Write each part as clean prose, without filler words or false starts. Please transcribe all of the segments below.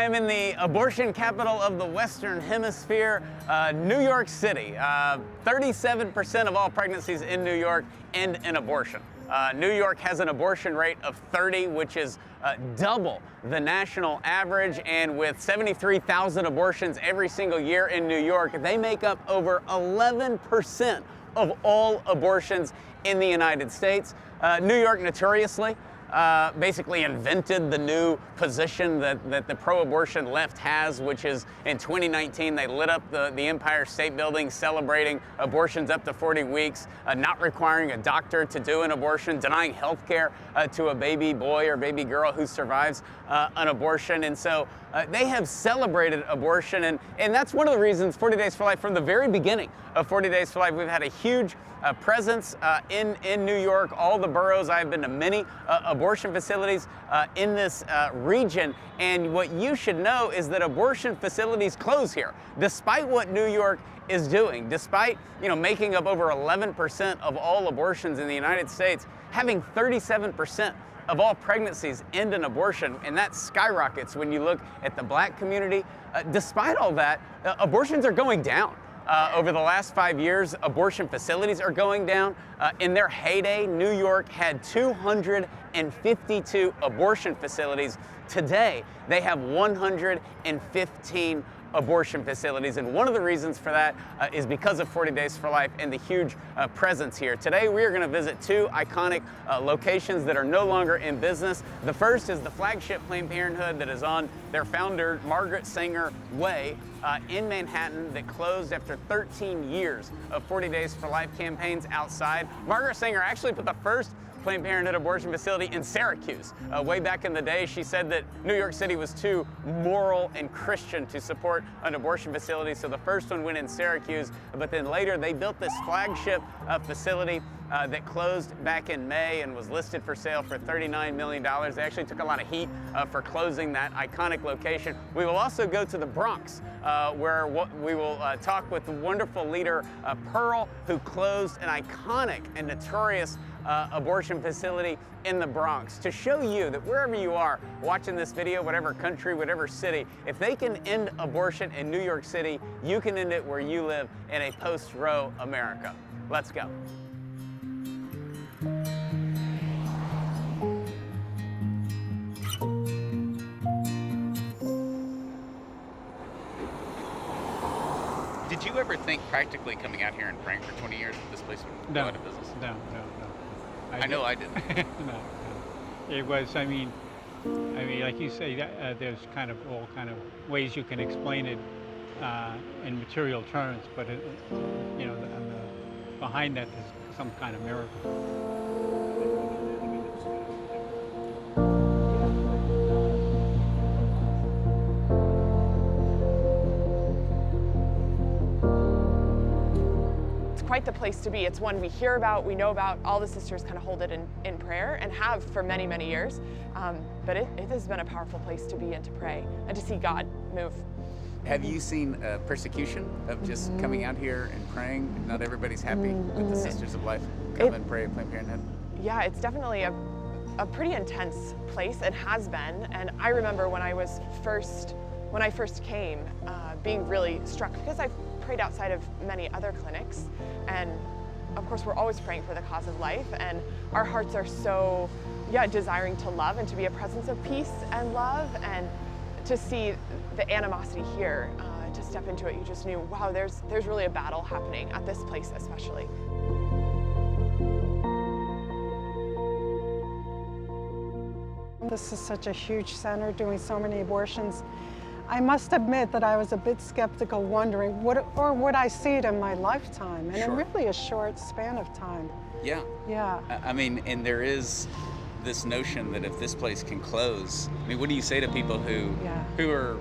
am in the abortion capital of the Western Hemisphere, New York City. 37% of all pregnancies in New York end in abortion. New York has an abortion rate of 30, which is double the national average, and with 73,000 abortions every single year in New York, they make up over 11% of all abortions in the United States. New York notoriously basically invented the new position that the pro-abortion left has, which is in 2019 they lit up the Empire State Building celebrating abortions up to 40 weeks, not requiring a doctor to do an abortion, denying health care to a baby boy or baby girl who survives an abortion. And so they have celebrated abortion, and that's one of the reasons 40 Days for Life, from the very beginning of 40 Days for Life, we've had a huge presence in New York, all the boroughs. I've been to many abortion facilities in this region, and what you should know is that abortion facilities close here, despite what New York is doing, despite making up over 11% of all abortions in the United States, having 37% of all pregnancies end in abortion, and that skyrockets when you look at the Black community. Despite all that, abortions are going down. Over the last 5 years, abortion facilities are going down. In their heyday, New York had 252 abortion facilities. Today, they have 115 abortion facilities, and one of the reasons for that is because of 40 Days for Life and the huge presence here. Today we are going to visit two iconic locations that are no longer in business. The first is the flagship Planned Parenthood that is on their founder Margaret Sanger Way in Manhattan, that closed after 13 years of 40 Days for Life campaigns outside. Margaret Sanger actually put the first Planned Parenthood abortion facility in Syracuse. Way back in the day, she said that New York City was too moral and Christian to support an abortion facility, so the first one went in Syracuse, but then later they built this flagship facility that closed back in May and was listed for sale for $39 million. They actually took a lot of heat for closing that iconic location. We will also go to the Bronx, where we will talk with the wonderful leader Pearl, who closed an iconic and notorious abortion facility in the Bronx, to show you that wherever you are watching this video, whatever country, whatever city, if they can end abortion in New York City, you can end it where you live in a post-Roe America. Let's go. Did you ever think practically coming out here and praying for 20 years that this place would go out of business? No. I know I didn't. No. It was, I mean, like you say, there's kind of all kind of ways you can explain it in material terms, but behind that is some kind of miracle. Quite the place to be. It's one we hear about, we know about. All the sisters kind of hold it in prayer and have for many, many years. But it has been a powerful place to be and to pray and to see God move. Have you seen persecution of just coming out here and praying? Not everybody's happy with the Sisters of Life come and pray at Planned Parenthood? Yeah, it's definitely a pretty intense place. It has been. And I remember when I first came, being really struck, because I've prayed outside of many other clinics, and of course we're always praying for the cause of life, and our hearts are so desiring to love and to be a presence of peace and love, and to see the animosity here, to step into it, you just knew, wow, there's really a battle happening at this place especially. This is such a huge center doing so many abortions. I must admit that I was a bit skeptical, wondering would I see it in my lifetime, and in really a short span of time. Yeah. Yeah. I mean, and there is this notion that if this place can close, I mean, what do you say to people who they're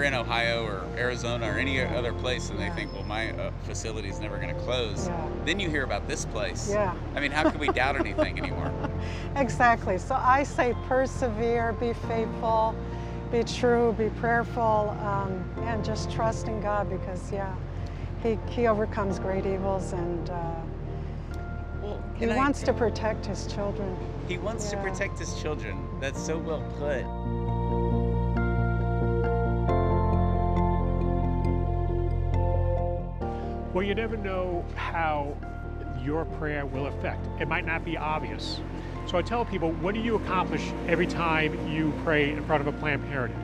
in Ohio or Arizona or any other place, and they think, well, my facility's never going to close. Yeah. Then you hear about this place. Yeah. I mean, how can we doubt anything anymore? Exactly. So I say persevere, be faithful, be true, be prayerful, and just trust in God, because He overcomes great evils, and He wants to protect His children. He wants to protect His children. That's so well put. Well, you never know how your prayer will affect. It might not be obvious. So I tell people, what do you accomplish every time you pray in front of a Planned Parenthood?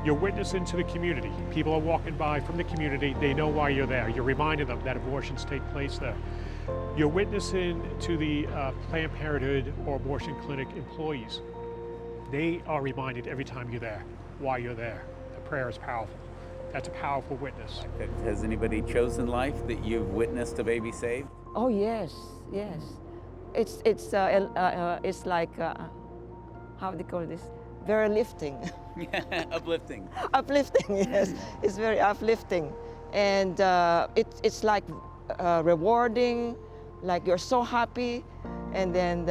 You're witnessing to the community. People are walking by from the community. They know why you're there. You're reminding them that abortions take place there. You're witnessing to the Planned Parenthood or abortion clinic employees. They are reminded every time you're there why you're there. The prayer is powerful. That's a powerful witness. Has anybody chosen life that you've witnessed a baby saved? Oh yes, yes. It's like how do you call this? Very lifting. Uplifting. Uplifting, yes. It's very uplifting, and it's like rewarding. Like you're so happy, and then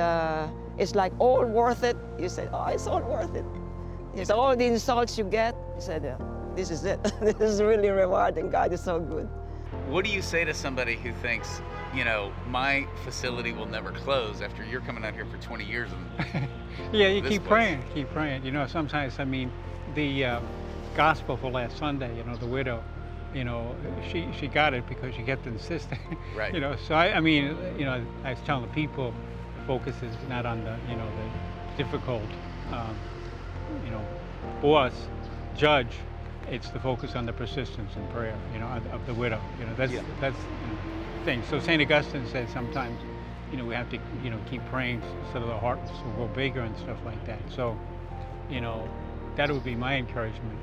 it's like all worth it. You say, oh, it's all worth it. It's all the insults you get. You said, this is it. This is really rewarding. God is so good. What do you say to somebody who thinks, you know, my facility will never close after you're coming out here for 20 years? And Yeah, you this keep place. praying, keep praying. You know, sometimes, I mean, the gospel for last Sunday, you know, the widow, you know, she got it because she kept insisting. Right. You know, so I mean, you know, I was telling the people, the focus is not on the, you know, the difficult, you know, boss, judge. It's the focus on the persistence in prayer, you know, of the widow. You know, that's you know, thing. So St. Augustine says sometimes, you know, we have to, you know, keep praying so that the heart will go bigger and stuff like that. So, you know, that would be my encouragement,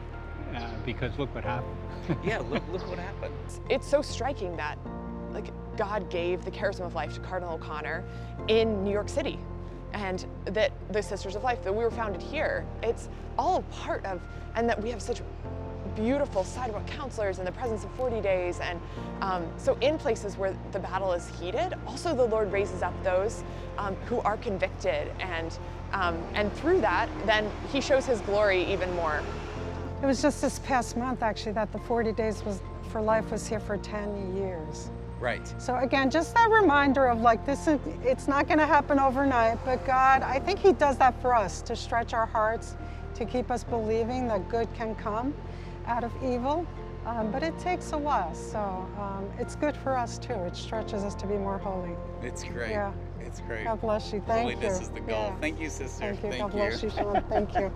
because look what happened. Yeah, look what happened. It's so striking that, like, God gave the charism of life to Cardinal O'Connor in New York City, and that the Sisters of Life, that we were founded here, it's all a part of, and that we have such beautiful sidewalk counselors in the presence of 40 days. And so in places where the battle is heated, also the Lord raises up those who are convicted, and through that, then he shows his glory even more. It was just this past month, actually, that the 40 Days for Life was here for 10 years. Right. So again, just that reminder of like this, it's not going to happen overnight, but God, I think he does that for us to stretch our hearts, to keep us believing that good can come out of evil. But it takes a while, so it's good for us too. It stretches us to be more holy. It's great. Yeah. It's great. God bless you. Thank you. Holiness is the goal. Yeah. Thank you, sister. Thank you. God bless you, Sean. Thank you.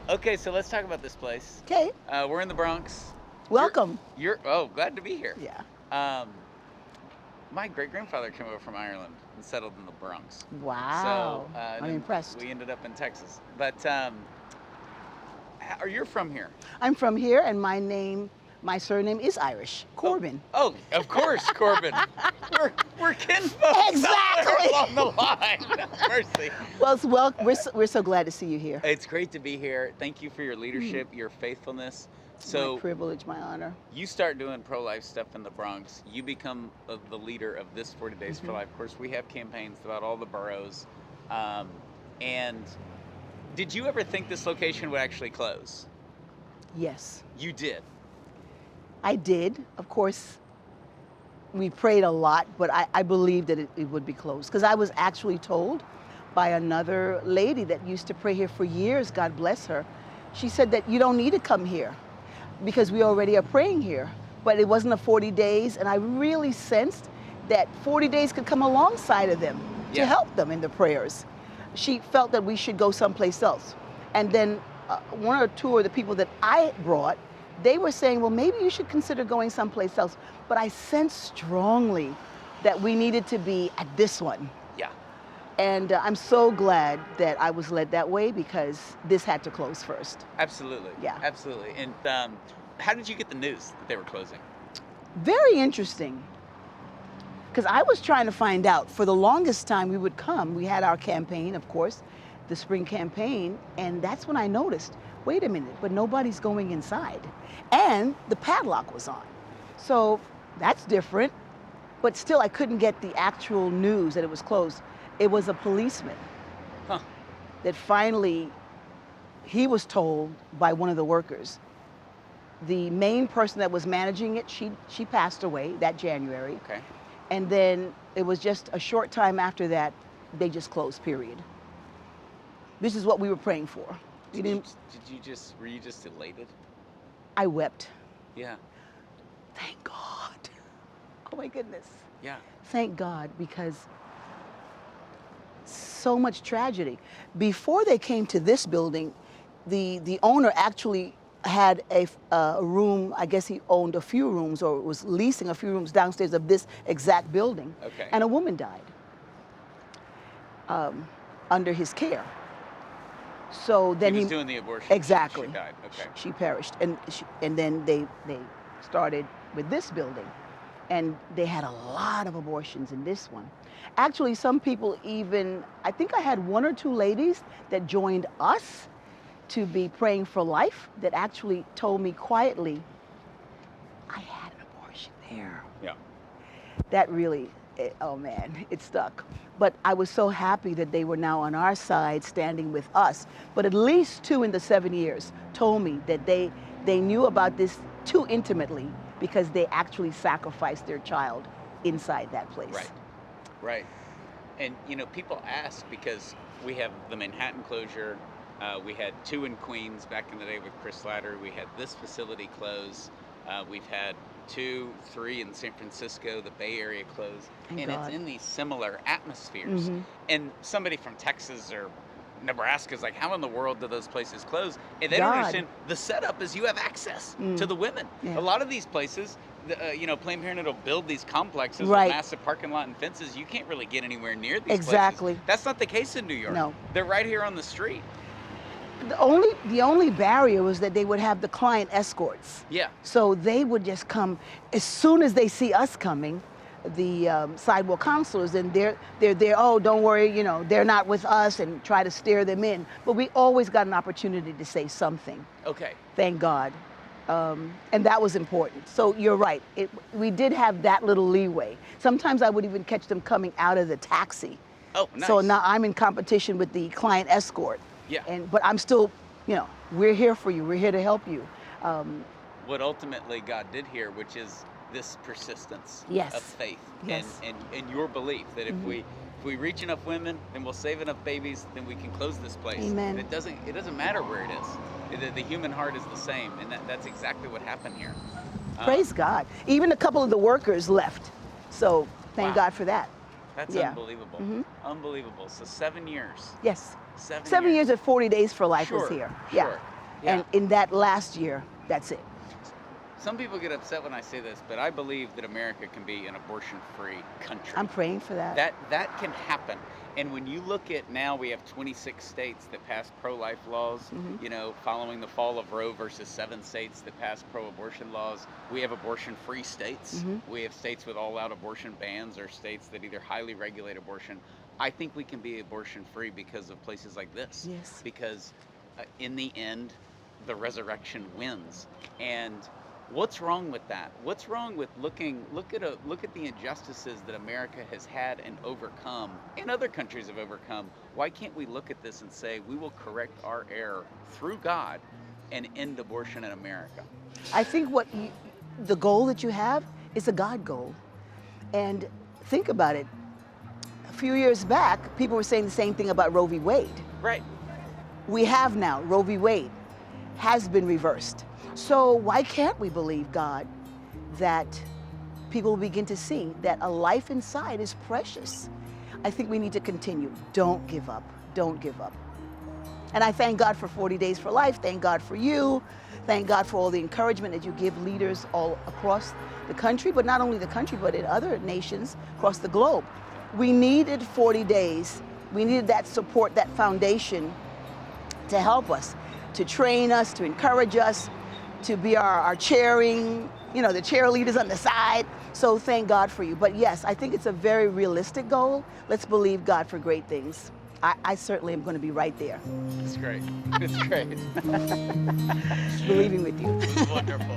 Okay, so let's talk about this place. Okay, We're in the Bronx. welcome. You're glad to be here. Yeah. My great-grandfather came over from Ireland and settled in the Bronx. Wow. So I'm then impressed. We ended up in Texas. But are you from here? I'm from here, and my surname is Irish. Corbin. Oh, of course, Corbin. we're kinfolk Exactly. somewhere along the line. Mercy. Well, we're so glad to see you here. It's great to be here. Thank you for your leadership, your faithfulness. So my privilege, my honor. you start doing pro-life stuff in the Bronx. You become the leader of this 40 Days for Life. Of course, we have campaigns throughout all the boroughs. And did you ever think this location would actually close? Yes, You did. I did. Of course, we prayed a lot, but I believed that it would be closed because I was actually told by another lady that used to pray here for years, God bless her. She said that you don't need to come here because we already are praying here. But it wasn't a 40 days, and I really sensed that 40 days could come alongside of them to help them in the prayers. She felt that we should go someplace else. And then one or two of the people that I brought, they were saying, well, maybe you should consider going someplace else. But I sensed strongly that we needed to be at this one. Yeah. And I'm so glad that I was led that way because this had to close first. Absolutely. Yeah. Absolutely. And how did you get the news that they were closing? Very interesting. Because I was trying to find out. For the longest time we would come. We had our campaign, of course, the spring campaign. And that's when I noticed, wait a minute, but nobody's going inside. And the padlock was on. So that's different. But still, I couldn't get the actual news that it was closed. It was a policeman that finally, he was told by one of the workers. The main person that was managing it, she passed away that January. Okay. And then it was just a short time after that, they just closed, period. This is what we were praying for. We didn't, Were you just elated? I wept. Yeah. Thank God. Oh my goodness. Yeah. Thank God, because so much tragedy. Before they came to this building, the owner actually had a room, I guess he owned a few rooms or was leasing a few rooms downstairs of this exact building. Okay. And a woman died under his care. So then he was doing the abortion. Exactly. She died. Okay. She perished. And then they started with this building. And they had a lot of abortions in this one. Actually, some people even, I think I had 1 or 2 ladies that joined us to be praying for life that actually told me quietly, I had an abortion there. Yeah. That really, oh man, it stuck. But I was so happy that they were now on our side standing with us. But at least 2 in the 7 years told me that they knew about this too intimately because they actually sacrificed their child inside that place. Right. Right. And you know, people ask because we have the Manhattan closure. We had 2 in Queens back in the day with Chris Slattery. We had this facility close. We've had 2, 3 in San Francisco, the Bay Area close. Thank and God. It's in these similar atmospheres. Mhm. And somebody from Texas or Nebraska is like, how in the world do those places close? And they don't God. understand the setup is you have access to the women. Yeah. A lot of these places, you know, Planned Parenthood will build these complexes Right. with massive parking lot and fences. You can't really get anywhere near these Exactly. places. That's not the case in New York. No. They're right here on the street. The only barrier was that they would have the client escorts. Yeah. So they would just come as soon as they see us coming, the sidewalk counselors, and they're there. Oh, don't worry, you know, they're not with us, and try to steer them in. But we always got an opportunity to say something. Okay. Thank God, and that was important. So you're right. We did have that little leeway. Sometimes I would even catch them coming out of the taxi. Oh, nice. So now I'm in competition with the client escort. Yeah. But I'm still, you know, we're here for you. We're here to help you. What ultimately God did here, which is this persistence Yes. of faith Yes. and your belief that if we reach enough women, then we'll save enough babies, then we can close this place. Amen. And it doesn't matter where it is. The human heart is the same, and that's exactly what happened here. Praise God. Even a couple of the workers left. So thank Wow. God for that. That's Yeah. unbelievable. Mhm. Unbelievable. So 7 years. Yes. 7 years at 40 days for life was Sure, here. sure. Yeah. Yeah. And in that last year, that's it. Some people get upset when I say this, but I believe that America can be an abortion-free country. I'm praying for that. That can happen. And when you look at now, we have 26 states that pass pro-life laws, you know, following the fall of Roe versus 7 states that pass pro-abortion laws. We have abortion-free states. We have states with all-out abortion bans or states that either highly regulate abortion. I think we can be abortion-free because of places like this. Yes. Because in the end, the resurrection wins. And what's wrong with that? What's wrong with look at the injustices that America has had and overcome, and other countries have overcome? Why can't we look at this and say we will correct our error through God and end abortion in America? I think the goal that you have is a God goal. And think about it. A few years back, people were saying the same thing about Roe v. Wade. Right. We have now, Roe v. Wade has been reversed. So why can't we believe God that people will begin to see that a life inside is precious? I think we need to continue. Don't give up. Don't give up. And I thank God for 40 Days for Life. Thank God for you. Thank God for all the encouragement that you give leaders all across the country, but not only the country, but in other nations across the globe. We needed 40 days. We needed that support, that foundation to help us, to train us, to encourage us, to be our cheering, you know, the cheerleaders on the side. So thank God for you. But yes, I think it's a very realistic goal. Let's believe God for great things. I certainly am going to be right there. It's great. It's great. Believing with you. It was wonderful.